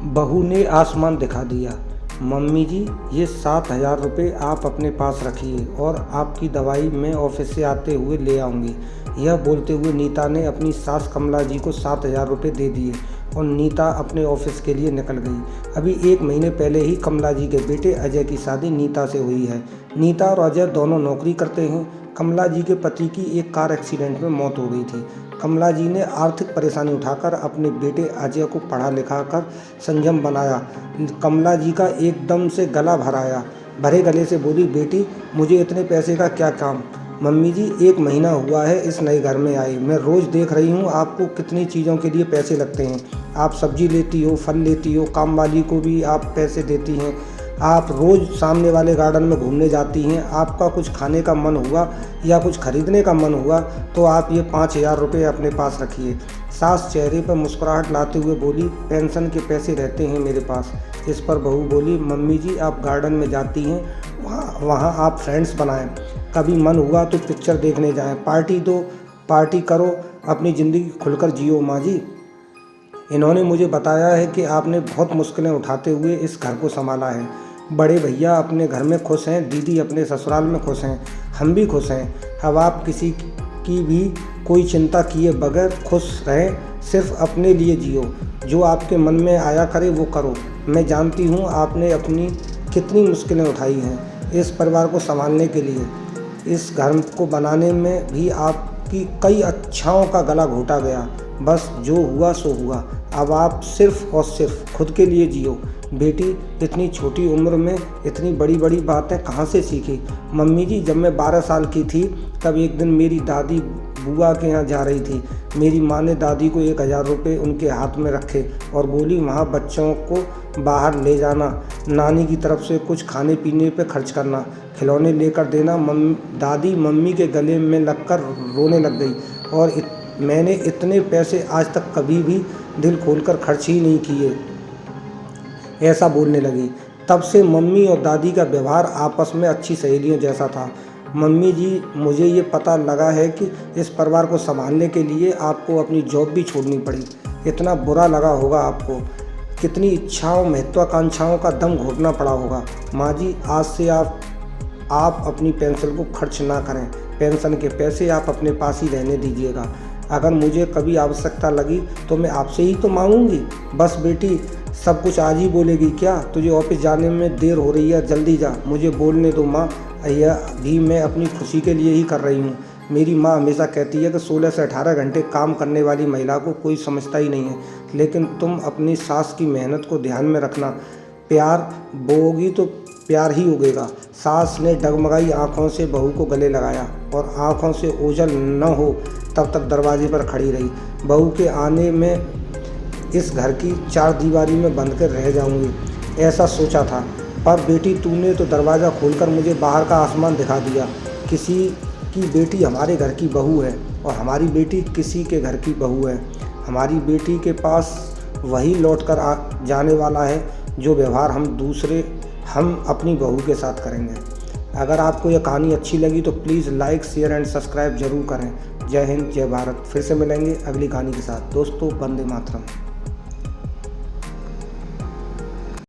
बहू ने आसमान दिखा दिया। मम्मी जी, ये 7,000 रुपये आप अपने पास रखिए और आपकी दवाई मैं ऑफिस से आते हुए ले आऊँगी। यह बोलते हुए नीता ने अपनी सास कमला जी को 7,000 रुपये दे दिए और नीता अपने ऑफिस के लिए निकल गई। अभी 1 महीने पहले ही कमला जी के बेटे अजय की शादी नीता से हुई है। नीता और अजय दोनों नौकरी करते हैं। कमला जी के पति की एक कार एक्सीडेंट में मौत हो गई थी। कमला जी ने आर्थिक परेशानी उठाकर अपने बेटे अजय को पढ़ा लिखा कर संयम बनाया। कमला जी का एकदम से गला भराया, भरे गले से बोली, बेटी मुझे इतने पैसे का क्या काम। मम्मी जी, 1 महीना हुआ है इस नए घर में आए, मैं रोज़ देख रही हूँ आपको कितनी चीज़ों के लिए पैसे लगते हैं। आप सब्जी लेती हो, फल लेती हो, काम वाली को भी आप पैसे देती हैं, आप रोज़ सामने वाले गार्डन में घूमने जाती हैं। आपका कुछ खाने का मन हुआ या कुछ खरीदने का मन हुआ तो आप ये 5,000 रुपये अपने पास रखिए। सास चेहरे पर मुस्कुराहट लाते हुए बोली, पेंशन के पैसे रहते हैं मेरे पास। इस पर बहू बोली, मम्मी जी आप गार्डन में जाती हैं, वहाँ आप फ्रेंड्स बनाएं, कभी मन हुआ तो पिक्चर देखने जाएं, पार्टी दो, पार्टी करो, अपनी ज़िंदगी खुलकर जियो माँ जी। इन्होंने मुझे बताया है कि आपने बहुत मुश्किलें उठाते हुए इस घर को संभाला है। बड़े भैया अपने घर में खुश हैं, दीदी अपने ससुराल में खुश हैं, हम भी खुश हैं। अब आप किसी की भी कोई चिंता किए बगैर खुश रहें, सिर्फ अपने लिए जियो, जो आपके मन में आया करे वो करो। मैं जानती हूँ आपने अपनी कितनी मुश्किलें उठाई हैं इस परिवार को संभालने के लिए। इस घर को बनाने में भी आपकी कई अच्छाओं का गला घोटा गया, बस जो हुआ सो हुआ। अब आप सिर्फ और सिर्फ खुद के लिए जियो। बेटी इतनी छोटी उम्र में इतनी बड़ी बड़ी बातें कहाँ से सीखी। मम्मी जी, जब मैं 12 साल की थी तब एक दिन मेरी दादी बुआ के यहाँ जा रही थी। मेरी माँ ने दादी को 1,000 रुपये उनके हाथ में रखे और बोली, वहाँ बच्चों को बाहर ले जाना, नानी की तरफ से कुछ खाने पीने पे खर्च करना, खिलौने लेकर देना। दादी मम्मी के गले में लगकर रोने लग गई और मैंने इतने पैसे आज तक कभी भी दिल खोलकर खर्च ही नहीं किए, ऐसा बोलने लगी। तब से मम्मी और दादी का व्यवहार आपस में अच्छी सहेलियों जैसा था। मम्मी जी, मुझे ये पता लगा है कि इस परिवार को संभालने के लिए आपको अपनी जॉब भी छोड़नी पड़ी। इतना बुरा लगा होगा आपको, कितनी इच्छाओं महत्वाकांक्षाओं का दम घोटना पड़ा होगा। माँ जी, आज से आप अपनी पेंशन को खर्च ना करें। पेंशन के पैसे आप अपने पास ही रहने दीजिएगा। अगर मुझे कभी आवश्यकता लगी तो मैं आपसे ही तो मांगूंगी। बस बेटी, सब कुछ आज ही बोलेगी क्या? तुझे ऑफिस जाने में देर हो रही है, जल्दी जा, मुझे बोलने दो माँ, यह भी मैं अपनी खुशी के लिए ही कर रही हूँ। मेरी माँ हमेशा कहती है कि 16 से 18 घंटे काम करने वाली महिला को कोई समझता ही नहीं है, लेकिन तुम अपनी सास की मेहनत को ध्यान में रखना। प्यार बोओगी तो प्यार ही उगेगा। सास ने डगमगाई आंखों से बहू को गले लगाया और आंखों से ओझल न हो तब तक दरवाजे पर खड़ी रही। बहू के आने में इस घर की 4 दीवारी में बंद कर रह जाऊंगी, ऐसा सोचा था, पर बेटी तूने तो दरवाज़ा खोलकर मुझे बाहर का आसमान दिखा दिया। किसी की बेटी हमारे घर की बहू है और हमारी बेटी किसी के घर की बहू है। हमारी बेटी के पास वही लौट कर जाने वाला है जो व्यवहार हम अपनी बहू के साथ करेंगे। अगर आपको यह कहानी अच्छी लगी तो please like, share and subscribe जरूर करें। जय हिंद, जय भारत। फिर से मिलेंगे अगली कहानी के साथ। दोस्तों, वंदे मातरम।